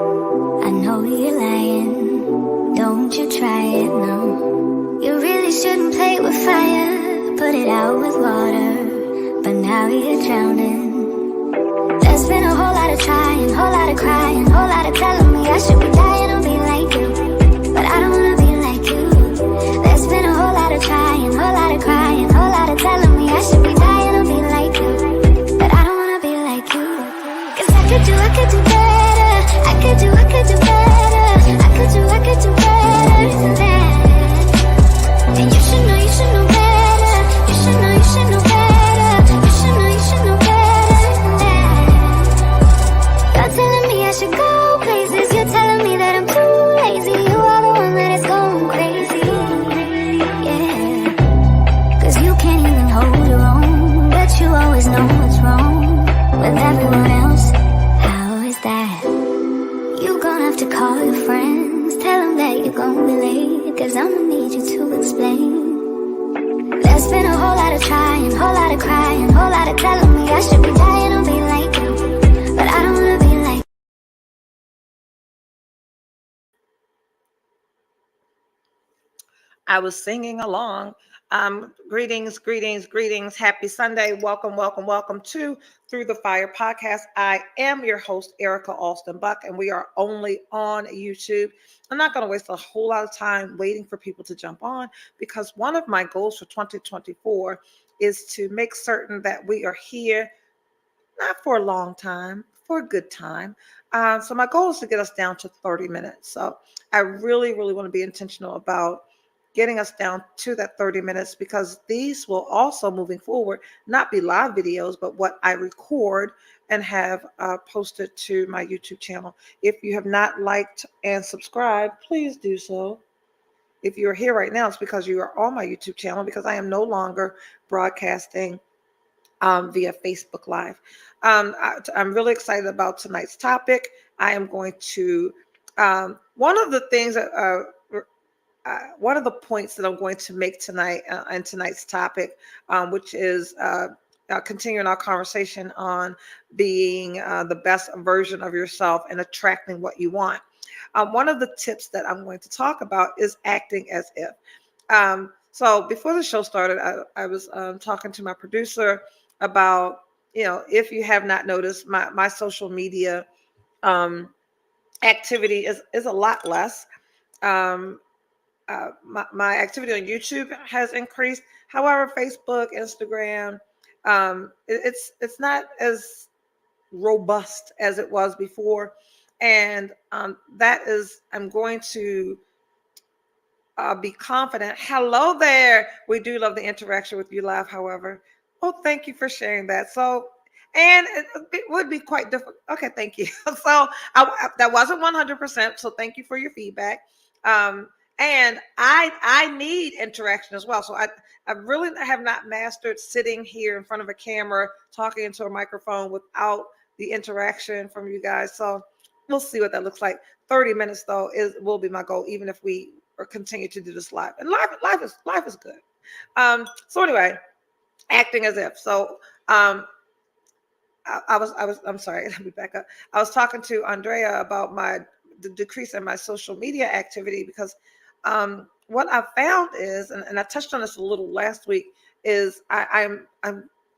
I know you're lying, don't you try it, no. You really shouldn't play with fire, put it out with water, but now you're drowning. There's been a whole lot of trying, whole lot of crying, whole lot of telling me I should be dying to be like you, but I don't wanna be like you. There's been a whole lot of trying, whole lot of crying, whole lot of telling me I should be dying to be like you, but I don't wanna be like you. Cause I could do better, I could do better, I could do better than that. And you should know better, you should know better, you should know better than that. You're telling me I should go places, you're telling me that I'm too lazy, you are the one that is going crazy, yeah. Cause you can't even hold your own, but you always know what's wrong with everyone else. How is that? You gonna have to call your friends, tell them that you're gonna be late, cause I'ma need you to explain. There's been a whole lot of trying, whole lot of crying, whole lot of telling me I should be dying to be like you, but I don't wanna be like. I was singing along. Greetings, greetings, greetings. Happy Sunday. Welcome, welcome, welcome to Through the Fire podcast. I am your host, Erica Alston Buck, and we are only on YouTube. I'm not going to waste a whole lot of time waiting for people to jump on, because one of my goals for 2024 is to make certain that we are here, not for a long time, for a good time. So my goal is to get us down to 30 minutes. So I really, really want to be intentional about getting us down to that 30 minutes, because these will also, moving forward, not be live videos, but what I record and have posted to my YouTube channel. If you have not liked and subscribed, please do so. If you're here right now, it's because you are on my YouTube channel, because I am no longer broadcasting via Facebook Live. I'm really excited about tonight's topic. I am going to, one of the things that one of the points that I'm going to make tonight in tonight's topic, which is continuing our conversation on being the best version of yourself and attracting what you want. One of the tips that I'm going to talk about is acting as if. So before the show started, I was talking to my producer about, if you have not noticed, my social media activity is a lot less. My activity on YouTube has increased. However, Facebook, Instagram, it's not as robust as it was before, and that is, I'm going to be confident. Hello there. We do love the interaction with you live. However, thank you for sharing that. So, and it would be quite difficult. Okay, thank you. So that wasn't 100%. So thank you for your feedback. And I need interaction as well. So I really have not mastered sitting here in front of a camera, talking into a microphone without the interaction from you guys. So we'll see what that looks like. 30 minutes though will be my goal, even if we continue to do this live. And live is good. So anyway, acting as if. So I'm sorry, let me back up. I was talking to Andrea about the decrease in my social media activity, because what I found is, and I touched on this a little last week, is I'm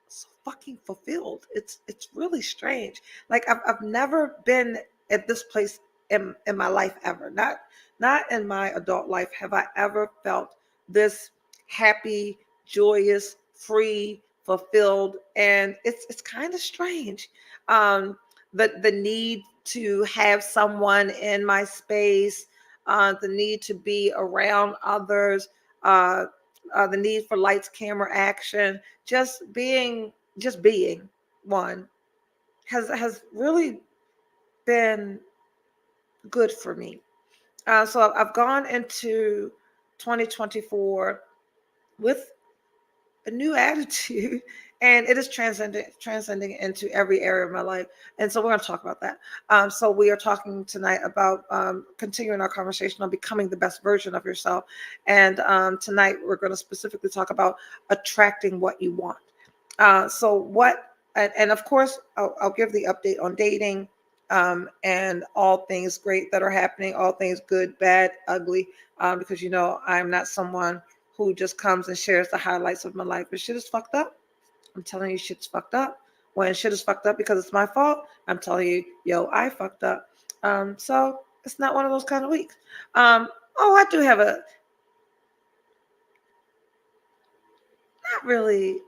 so fucking fulfilled. It's really strange. Like I've never been at this place in my life ever. Not in my adult life have I ever felt this happy, joyous, free, fulfilled, and it's kind of strange. The need to have someone in my space, the need to be around others, the need for lights, camera, action, just being one has really been good for me. So I've gone into 2024 with a new attitude, and it is transcending into every area of my life. And so we're going to talk about that. So we are talking tonight about continuing our conversation on becoming the best version of yourself. And tonight we're going to specifically talk about attracting what you want. And of course, I'll give the update on dating. and all things great that are happening, all things good, bad, ugly, because I'm not someone who just comes and shares the highlights of my life. If shit is fucked up, I'm telling you shit's fucked up. When shit is fucked up because it's my fault, I'm telling you, yo, I fucked up. So it's not one of those kind of weeks. I do have not really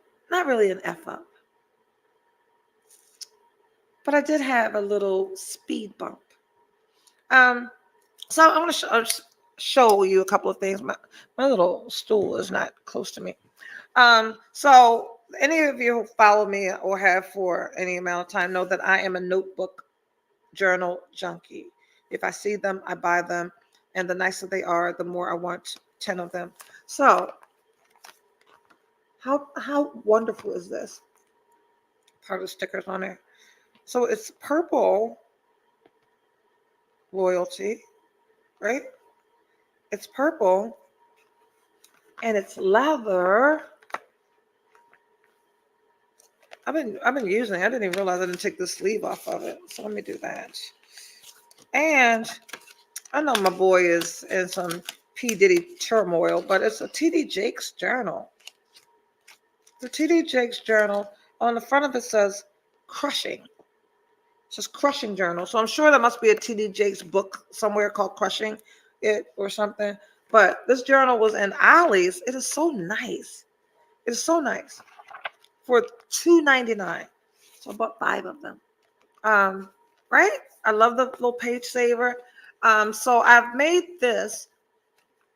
an F up, but I did have a little speed bump. So I want to show you a couple of things. My little stool is not close to me. So any of you who follow me or have for any amount of time know that I am a notebook journal junkie. If I see them, I buy them. And the nicer they are, the more I want 10 of them. So how wonderful is this? Part of the stickers on there. So it's purple loyalty, right? It's purple and it's leather. I've been using it. I didn't even realize I didn't take the sleeve off of it. So let me do that. And I know my boy is in some P. Diddy turmoil, but it's a TD Jakes journal. The TD Jakes journal, on the front of it says Crushing. It says Crushing Journal. So I'm sure there must be a TD Jakes book somewhere called Crushing It or something. But this journal was in Ollie's. It is so nice. It is so nice. For $2.99. So I bought 5 of them. Right? I love the little page saver. So I've made this,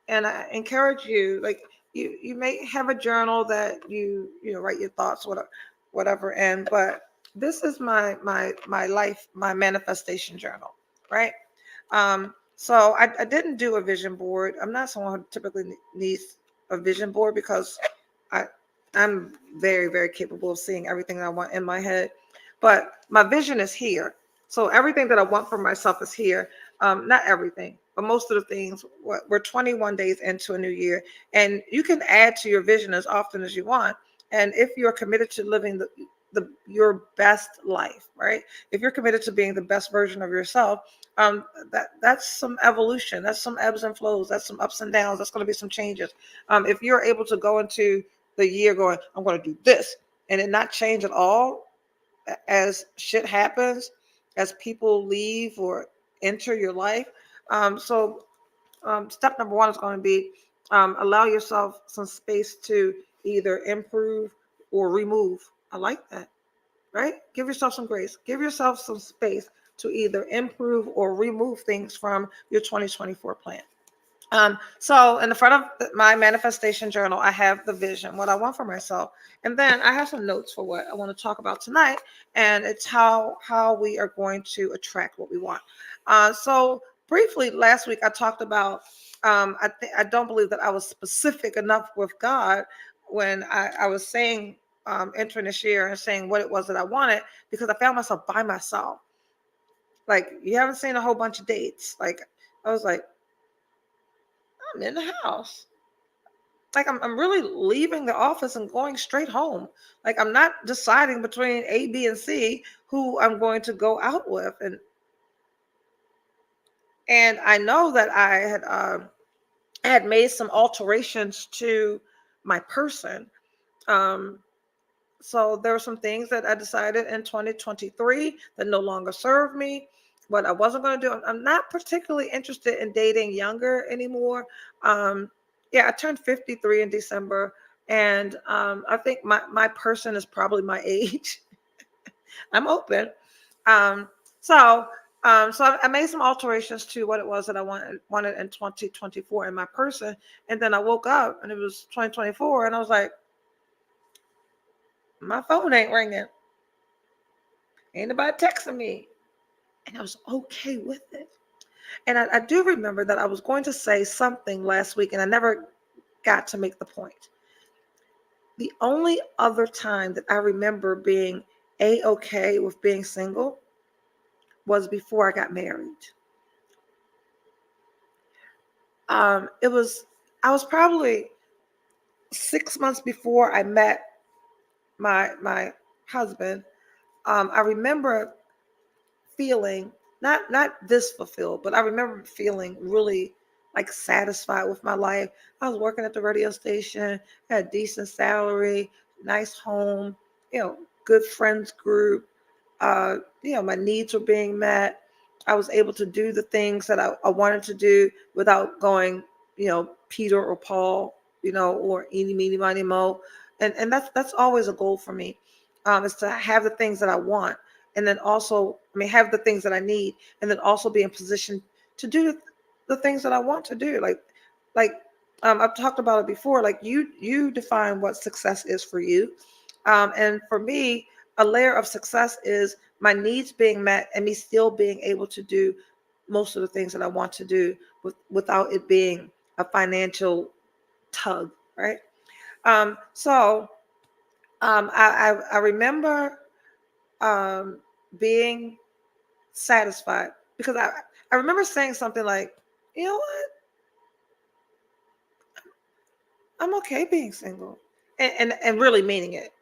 and I encourage you, like you may have a journal that you write your thoughts, whatever in, but this is my life, my manifestation journal, right? So I didn't do a vision board. I'm not someone who typically needs a vision board because I'm very, very capable of seeing everything that I want in my head. But my vision is here. So everything that I want for myself is here. Not everything, but most of the things. We're 21 days into a new year, and you can add to your vision as often as you want. And if you're committed to living your best life, right? If you're committed to being the best version of yourself, that's some evolution. That's some ebbs and flows. That's some ups and downs. That's going to be some changes. If you're able to go into the year going, I'm going to do this, and it not change at all as shit happens, as people leave or enter your life. Step number 1 is going to be allow yourself some space to either improve or remove. I like that, right? Give yourself some grace. Give yourself some space to either improve or remove things from your 2024 plan. So in the front of my manifestation journal, I have the vision, what I want for myself. And then I have some notes for what I want to talk about tonight. And it's how we are going to attract what we want. So briefly, last week, I talked about, I don't believe that I was specific enough with God when I was saying, entering this year and saying what it was that I wanted, because I found myself by myself. Like, you haven't seen a whole bunch of dates. Like, I was like, I'm in the house. Like, I'm really leaving the office and going straight home. Like, I'm not deciding between A, B, and C who I'm going to go out with. And I know that I had made some alterations to my person. So there were some things that I decided in 2023 that no longer serve me. What I wasn't going to do. I'm not particularly interested in dating younger anymore. I turned 53 in December, and I think my person is probably my age. I'm open. Um, so I made some alterations to what it was that I wanted in 2024 in my person, and then I woke up and it was 2024, and I was like, my phone ain't ringing. Ain't nobody texting me. And I was okay with it. And I do remember that I was going to say something last week, and I never got to make the point. The only other time that I remember being A-okay with being single was before I got married. I was probably 6 months before I met my husband. I remember feeling not this fulfilled, but I remember feeling really like satisfied with my life. I was working at the radio station, had a decent salary, nice home, good friends group. My needs were being met. I was able to do the things that I wanted to do without going, Peter or Paul, or eeny, meeny, miny, mo. And that's always a goal for me, is to have the things that I want. And then also, have the things that I need, and then also be in position to do the things that I want to do. Like I've talked about it before. Like you define what success is for you, and for me, a layer of success is my needs being met and me still being able to do most of the things that I want to do without it being a financial tug, right? I remember being satisfied because I remember saying something like, you know what, I'm okay being single, and really meaning it.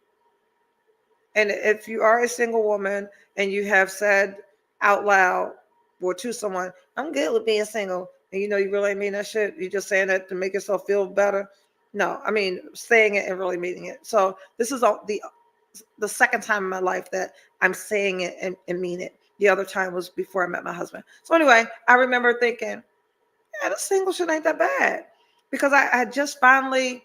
And if you are a single woman and you have said out loud or to someone, I'm good with being single, and you really mean that shit, you're just saying that to make yourself feel better. No, saying it and really meaning it. So this is the second time in my life that I'm saying it and mean it. The other time was before I met my husband. So anyway, I remember thinking, yeah, the single shit ain't that bad. Because I had just finally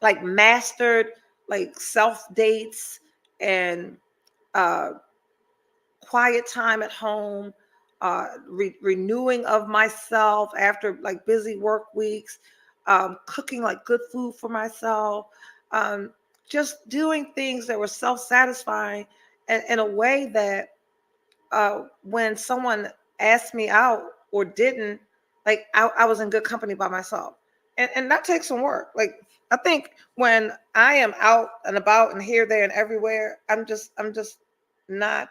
like mastered like self dates and uh, quiet time at home, renewing of myself after like busy work weeks, cooking like good food for myself, um, just doing things that were self-satisfying and in a way that when someone asked me out or didn't, like I was in good company by myself. And that takes some work. Like I think when I am out and about and here, there, and everywhere, I'm just not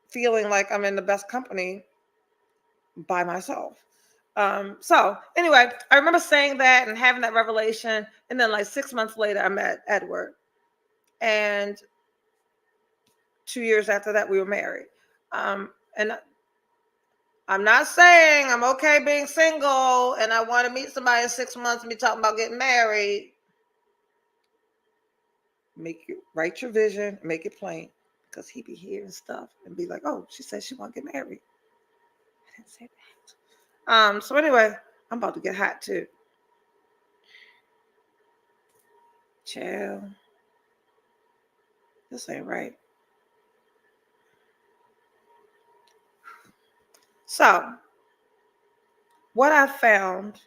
feeling like I'm in the best company by myself. So anyway, I remember saying that and having that revelation. And then like 6 months later, I met Edward. And 2 years after that, we were married. And I'm not saying I'm okay being single and I want to meet somebody in 6 months and be talking about getting married. Write your vision, make it plain, because he be hearing stuff and be like, "Oh, she said she want to get married." I didn't say that. So anyway, I'm about to get hot too. Chill. This ain't right. So, what I found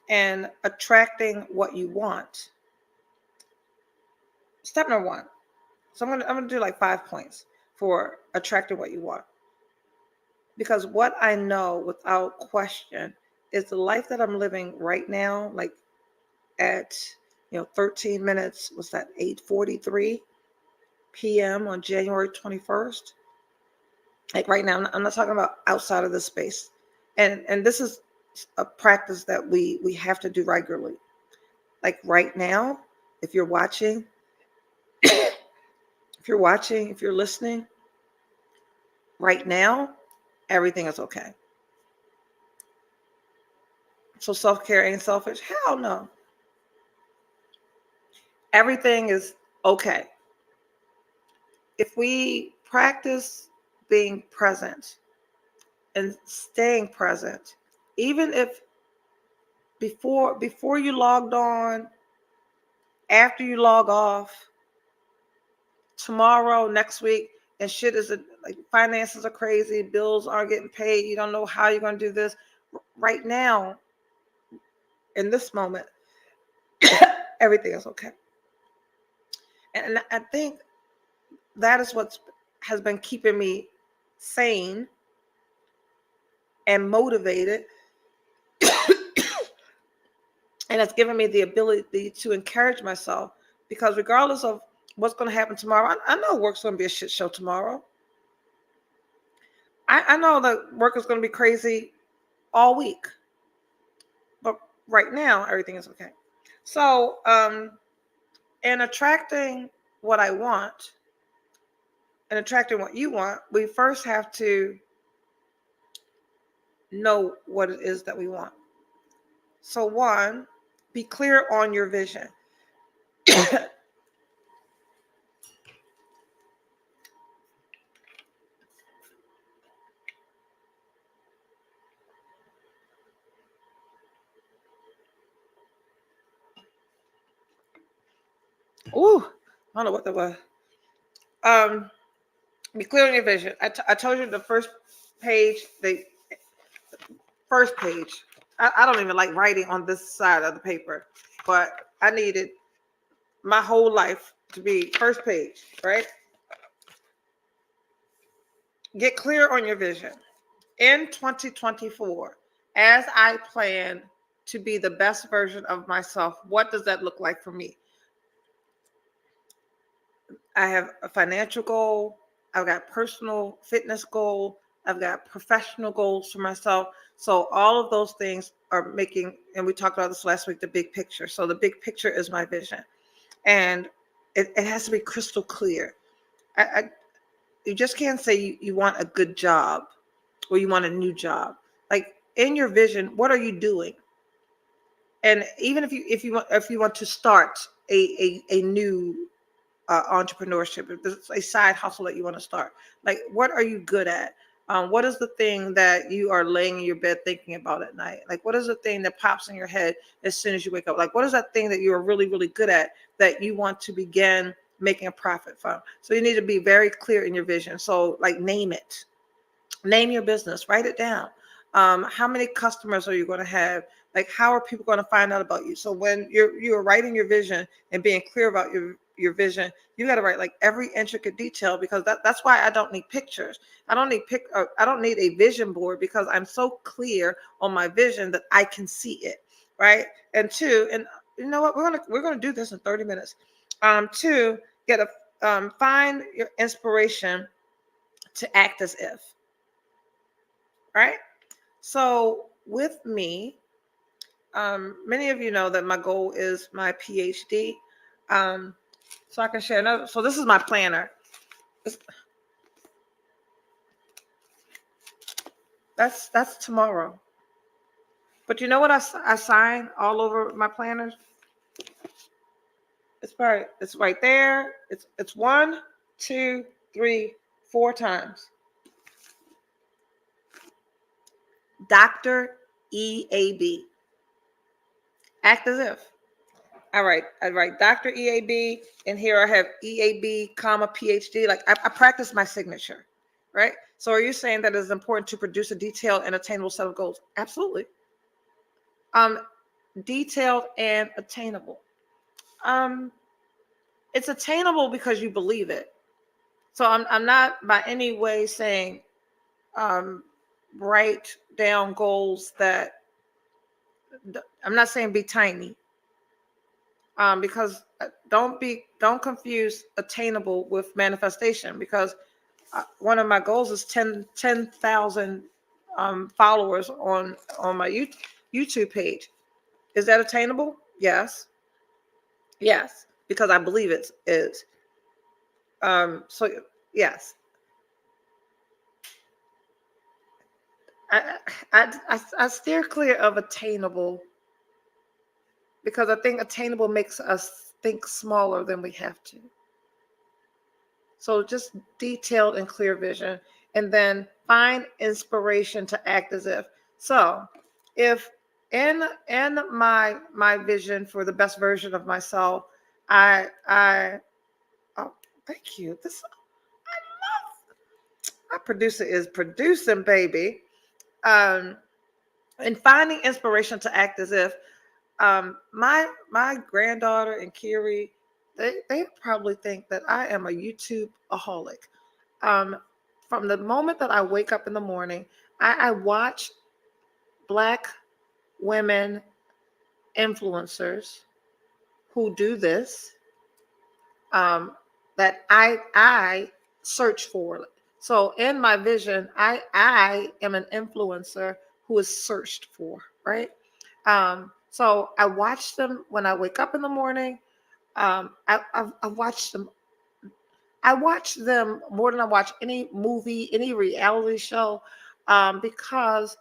in attracting what you want. Step number one. So I'm gonna do like 5 points for attracting what you want. Because what I know without question is the life that I'm living right now, like at 13 minutes, was that 8:43 p.m. on January 21st? Like right now, I'm not talking about outside of this space. And this is a practice that we have to do regularly. Like right now, if you're watching, if you're listening, right now, everything is okay. So self-care ain't selfish? Hell no. Everything is okay. If we practice being present and staying present, even if before you logged on, after you log off, tomorrow, next week, and shit is like finances are crazy, bills aren't getting paid, you don't know how you're going to do this. Right now, in this moment, everything is okay. And I think that is what has been keeping me sane and motivated, and it's given me the ability to encourage myself, because regardless of what's going to happen tomorrow, I know work's going to be a shit show tomorrow. I know that work is going to be crazy all week, but right now everything is okay. So in attracting what I want, and attracting what you want, we first have to know what it is that we want. So one, be clear on your vision. Ooh, I don't know what that was. Be clear on your vision. I told you the first page, the first page. I don't even like writing on this side of the paper, but I needed my whole life to be first page, right? Get clear on your vision. In 2024, as I plan to be the best version of myself, what does that look like for me? I have a financial goal. I've got personal fitness goal. I've got professional goals for myself. So all of those things are making, and we talked about this last week, the big picture. So the big picture is my vision. And it has to be crystal clear. You just can't say you want a good job or you want a new job. Like in your vision, what are you doing? And even if you want to start a new entrepreneurship, if there's a side hustle that you want to start, like what are you good at? What is the thing that you are laying in your bed thinking about at night? Like what is the thing that pops in your head as soon as you wake up? Like what is that thing that you are really, really good at that you want to begin making a profit from? So you need to be very clear in your vision. So like name it. Name your business, write it down. How many customers are you going to have? Like, how are people going to find out about you? So when you're writing your vision and being clear about your vision, you got to write like every intricate detail, because that's why I don't need pictures. I don't need a vision board, because I'm so clear on my vision that I can see it, right? And two, and you know what, we're gonna do this in 30 minutes. Two, get a find your inspiration to act as if. Right? So with me, many of you know that my goal is my PhD. So I can share another. So this is my planner. That's tomorrow. But you know what I sign all over my planners? It's right there. It's 1, 2, 3, 4 times. Dr. EAB. Act as if. I write Dr. EAB, and here I have EAB, comma, PhD. Like I practice my signature, right? So are you saying that it's important to produce a detailed and attainable set of goals? Absolutely. Um, Detailed and attainable. Um, it's attainable because you believe it. So I'm not by any way saying write down goals that I'm not saying be tiny. Because don't confuse attainable with manifestation, because one of my goals is 10,000 followers on my YouTube page. Is that attainable? Yes, because I believe it is. So yes, I, I steer clear of attainable, because I think attainable makes us think smaller than we have to. So just detailed and clear vision, and then find inspiration to act as if. So if in my vision for the best version of myself, I oh, thank you. This I love. My producer is producing, baby. Um, and finding inspiration to act as if. My granddaughter and Kiri, they probably think that I am a YouTube-aholic. Um, from the moment that I wake up in the morning, I watch Black women influencers who do this, that I search for. So in my vision, I am an influencer who is searched for, right? So I watch them when I wake up in the morning. I watch them I watch them more than I watch any movie, any reality show, because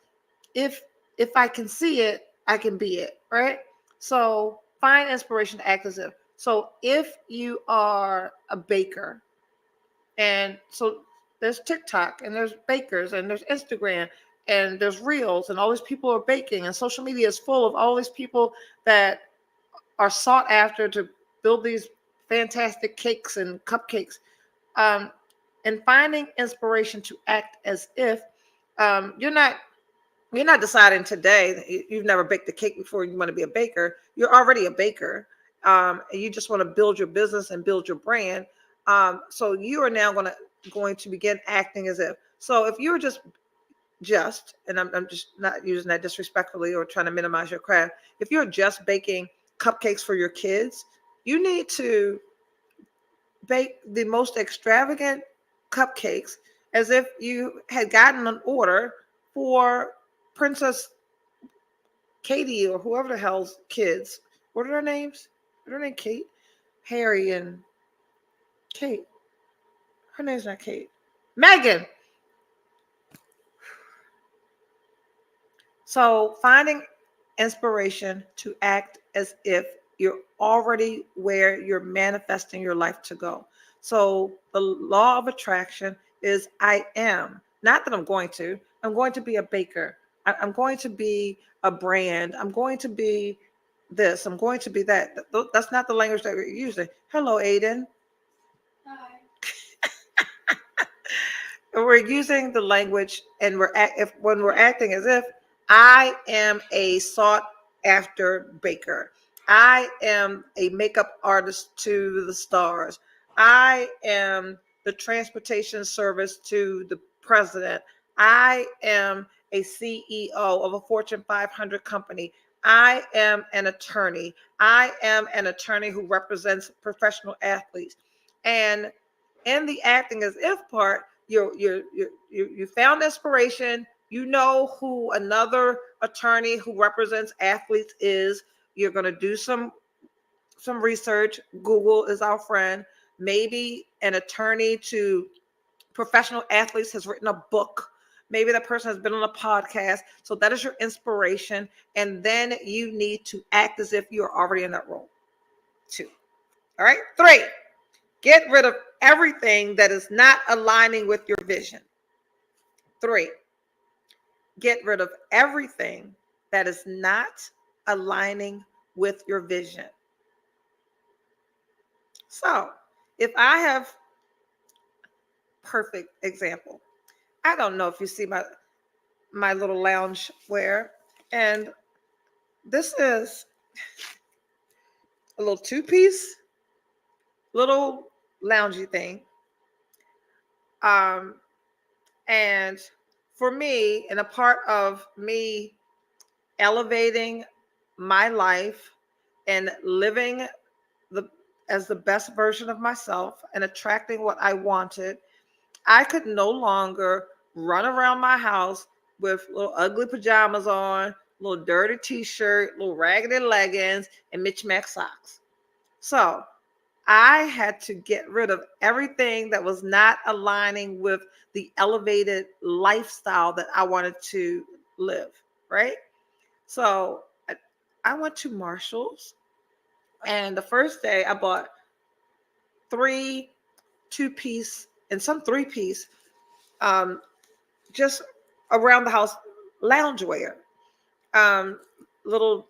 if if I can see it, I can be it, right? So find inspiration to act as if. So if you are a baker, and so there's TikTok and there's bakers and there's Instagram and there's reels and all these people are baking and social media is full of all these people that are sought after to build these fantastic cakes and cupcakes. Um, and finding inspiration to act as if you're not deciding today. You've never baked a cake before. You want to be a baker. You're already a baker. And you just want to build your business and build your brand. So you are now going to begin acting as if. So if you're and I'm just not using that disrespectfully or trying to minimize your craft. If you're just baking cupcakes for your kids, you need to bake the most extravagant cupcakes as if you had gotten an order for Princess Katie or whoever the hell's kids. What are their names? What are their name? Kate, Harry, and Kate. Her name's not Kate. Megan. So finding inspiration to act as if you're already where you're manifesting your life to go. So the law of attraction is I am. Not that I'm going to. I'm going to be a baker. I'm going to be a brand. I'm going to be this. I'm going to be that. That's not the language that we're using. Hello, Aiden. And we're using the language, and when we're acting as if I am a sought after baker, I am a makeup artist to the stars, I am the transportation service to the president, I am a CEO of a Fortune 500 company, I am an attorney, I am an attorney who represents professional athletes. And in the acting as if part, you found inspiration. You know who another attorney who represents athletes is. You're going to do some research. Google is our friend. Maybe an attorney to professional athletes has written a book. Maybe that person has been on a podcast. So that is your inspiration. And then you need to act as if you're already in that role. 2. All right. 3. Get rid of everything that is not aligning with your vision. 3. Get rid of everything that is not aligning with your vision. So, if I have perfect example, I don't know if you see my little lounge wear, and this is a little 2-piece little loungy thing. And for me, and a part of me elevating my life and living as the best version of myself and attracting what I wanted, I could no longer run around my house with little ugly pajamas on, little dirty t-shirt, little raggedy leggings, and Mitch Mac socks. So I had to get rid of everything that was not aligning with the elevated lifestyle that I wanted to live, right? So I went to Marshall's, and the first day I bought 3 2-piece and some 3-piece, just around the house loungewear, little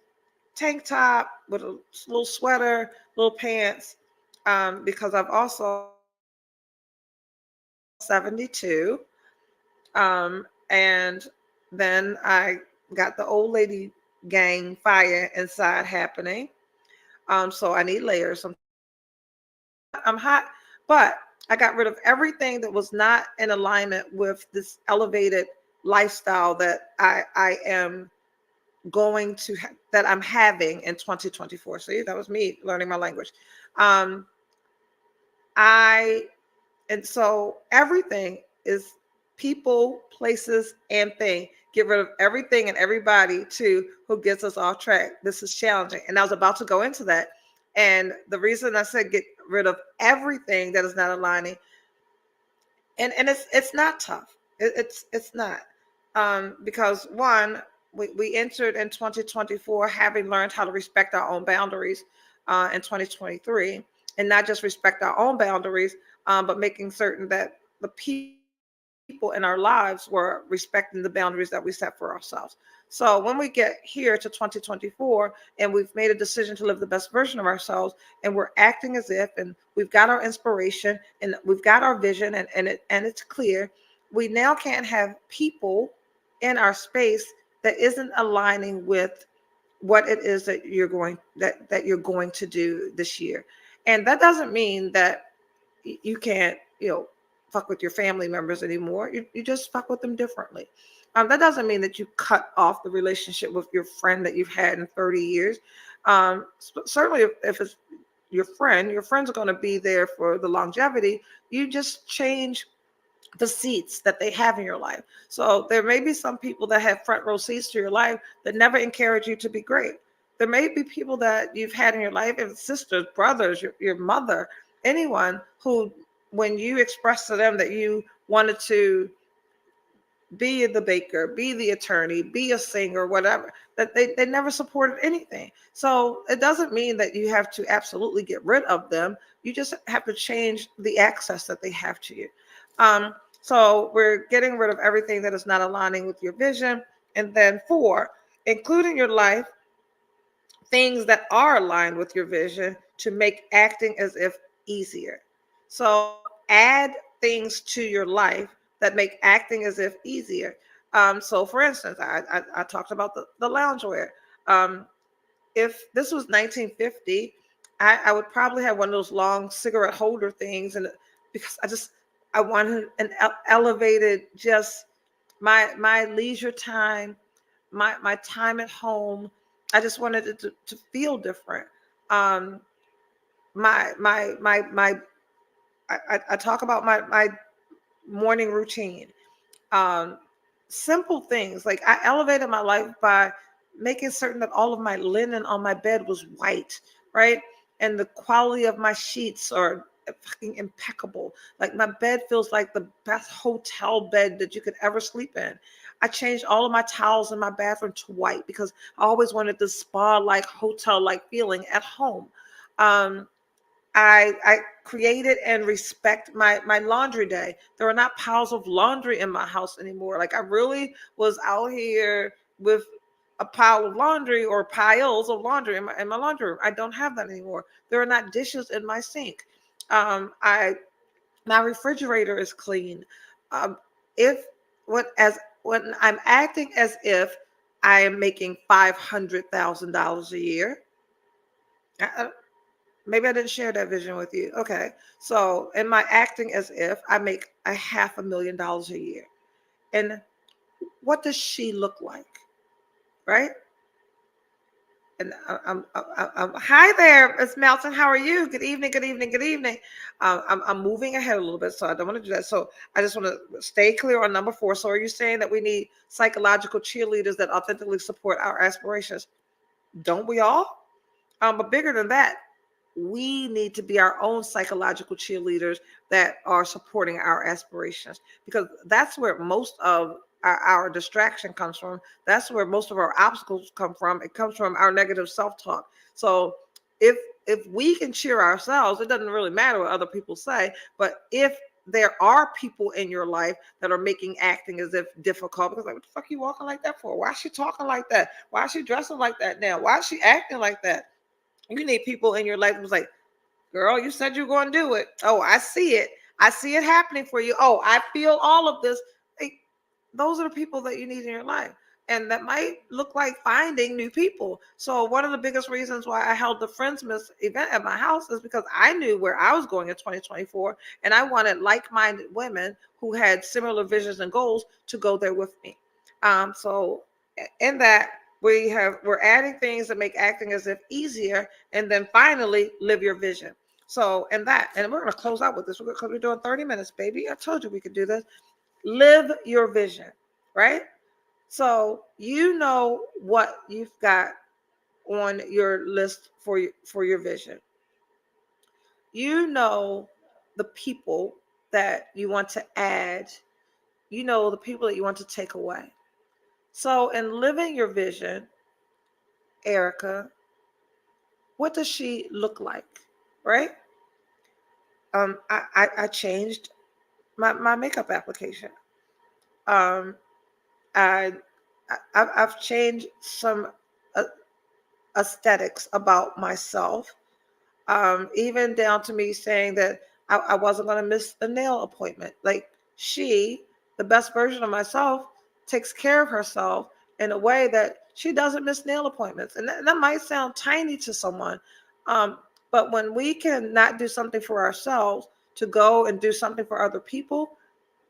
tank top with a little sweater, little pants, because I've also 72. And then I got the old lady gang fire inside happening. So I need layers. I'm hot, but I got rid of everything that was not in alignment with this elevated lifestyle that I am going to that I'm having in 2024. See, that was me learning my language. I And so everything is people, places, and thing. Get rid of everything and everybody too who gets us off track. This is challenging. And I was about to go into that. And the reason I said get rid of everything that is not aligning. And it's not tough. It's not. Because one, we entered in 2024 having learned how to respect our own boundaries in 2023, and not just respect our own boundaries, but making certain that the people in our lives were respecting the boundaries that we set for ourselves. So when we get here to 2024 and we've made a decision to live the best version of ourselves, and we're acting as if, and we've got our inspiration and we've got our vision, and it's clear, we now can't have people in our space that isn't aligning with what it is that you're going to do this year. And that doesn't mean that you can't, fuck with your family members anymore. You just fuck with them differently. That doesn't mean that you cut off the relationship with your friend that you've had in 30 years. Certainly, if it's your friends are going to be there for the longevity. You just change the seats that they have in your life. So there may be some people that have front row seats to your life that never encourage you to be great. There may be people that you've had in your life, and sisters, brothers, your mother, anyone who, when you express to them that you wanted to be the baker, be the attorney, be a singer, whatever, that they never supported anything. So it doesn't mean that you have to absolutely get rid of them. You just have to change the access that they have to you. So we're getting rid of everything that is not aligning with your vision. And then 4, including your life, things that are aligned with your vision to make acting as if easier. So add things to your life that make acting as if easier. So for instance, I talked about the loungewear. If this was 1950, I would probably have one of those long cigarette holder things, and because I wanted an elevated, just my leisure time, my time at home. I just wanted it to feel different. Um, my I talk about my morning routine. Um, Simple things like I elevated my life by making certain that all of my linen on my bed was white, right? And the quality of my sheets are fucking impeccable. Like my bed feels like the best hotel bed that you could ever sleep in. I changed all of my towels in my bathroom to white because I always wanted this spa-like, hotel-like feeling at home. Um, I created and respect my laundry day. There are not piles of laundry in my house anymore. Like I really was out here with a pile of laundry or piles of laundry in my laundry room. I don't have that anymore. There are not dishes in my sink. I My refrigerator is clean. If when I'm acting as if I am making $500,000 a year, maybe I didn't share that vision with you. Okay. So, am I acting as if I make a $500,000 a year? And what does she look like? Right? And hi there, Miss Melton. How are you? Good evening, good evening, good evening. I'm moving ahead a little bit, so I don't want to do that. So I just want to stay clear on number 4. So are you saying that we need psychological cheerleaders that authentically support our aspirations? Don't we all? But bigger than that, we need to be our own psychological cheerleaders that are supporting our aspirations, because that's where most of our distraction comes from. That's where most of our obstacles come from. It comes from our negative self-talk. So if we can cheer ourselves, it doesn't really matter what other people say. But if there are people in your life that are making acting as if difficult, because like, what the fuck you walking like that for? Why is she talking like that? Why is she dressing like that now? Why is she acting like that? You need people in your life who's like, girl, you said you're going to do it. Oh, I see it. I see it happening for you. Oh, I feel all of this. Like, those are the people that you need in your life. And that might look like finding new people. So one of the biggest reasons why I held the Friendsmas event at my house is because I knew where I was going in 2024. And I wanted like-minded women who had similar visions and goals to go there with me. So in that, we're adding things that make acting as if easier, and then finally live your vision. So and we're going to close out with this because we're doing 30 minutes, baby. I told you we could do this. Live your vision, right? So you know what you've got on your list for your vision. You know the people that you want to add. You know the people that you want to take away. So in living your vision, Erica, what does she look like? Right? I changed my makeup application. Um, I, I've changed some uh, aesthetics about myself, even down to me saying that I wasn't going to miss a nail appointment. Like she, the best version of myself, takes care of herself in a way that she doesn't miss nail appointments. And that might sound tiny to someone, um, but when we can not do something for ourselves to go and do something for other people,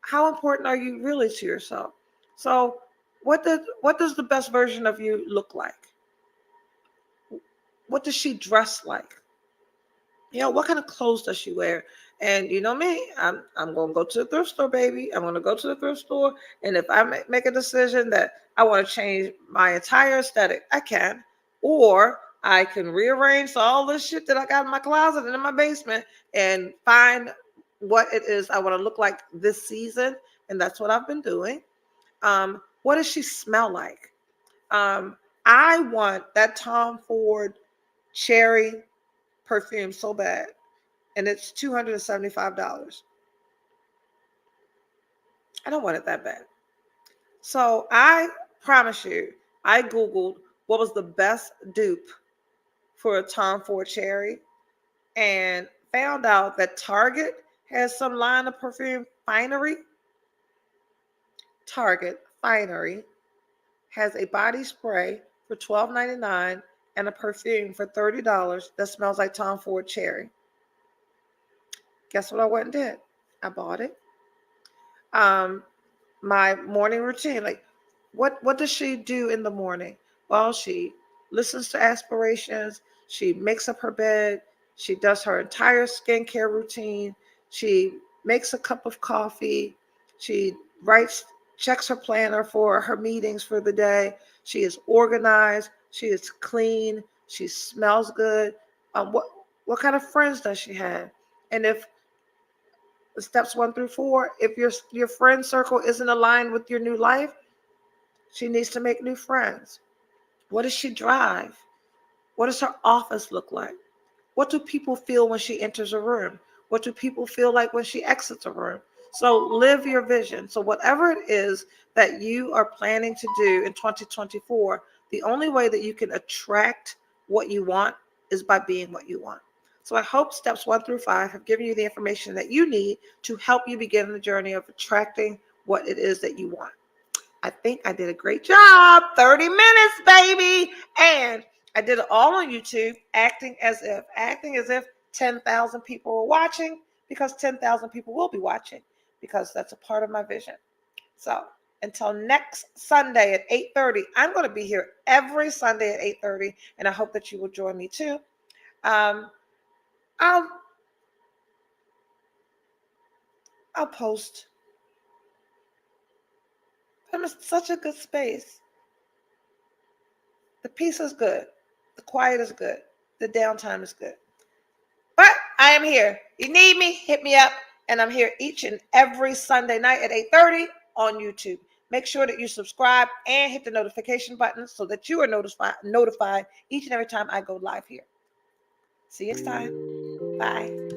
how important are you really to yourself? So, what does the best version of you look like? What does she dress like? What kind of clothes does she wear? And you know me, I'm gonna go to the thrift store, baby. I'm gonna go to the thrift store, and if I make a decision that I want to change my entire aesthetic, I can, or I can rearrange all this shit that I got in my closet and in my basement and find what it is I want to look like this season, and that's what I've been doing. What does she smell like? Um, I want that Tom Ford cherry perfume so bad, and it's $275. I don't want it that bad. So I promise you, I Googled what was the best dupe for a Tom Ford cherry and found out that Target has some line of perfume. Finery. Target Finery has a body spray for $12.99 and a perfume for $30 that smells like Tom Ford cherry. Guess what I went and did? I bought it. Um, my morning routine, like what does she do in the morning? Well, she listens to aspirations, she makes up her bed, she does her entire skincare routine, she makes a cup of coffee, she writes, checks her planner for her meetings for the day, she is organized, she is clean, she smells good. What kind of friends does she have? And if steps 1 through 4, if your friend circle isn't aligned with your new life, she needs to make new friends. What does she drive? What does her office look like? What do people feel when she enters a room? What do people feel like when she exits a room? So live your vision. So whatever it is that you are planning to do in 2024, the only way that you can attract what you want is by being what you want. So I hope steps 1 through 5 have given you the information that you need to help you begin the journey of attracting what it is that you want. I think I did a great job. 30 minutes, baby. And I did it all on YouTube, acting as if 10,000 people were watching, because 10,000 people will be watching, because that's a part of my vision. So until next Sunday at 8:30, I'm going to be here every Sunday at 8:30, and I hope that you will join me too. Um, I'll post. I'm in such a good space. The peace is good. The quiet is good. The downtime is good. But I am here. You need me, hit me up. And I'm here each and every Sunday night at 8:30 on YouTube. Make sure that you subscribe and hit the notification button so that you are notified each and every time I go live here. See you next time. Bye.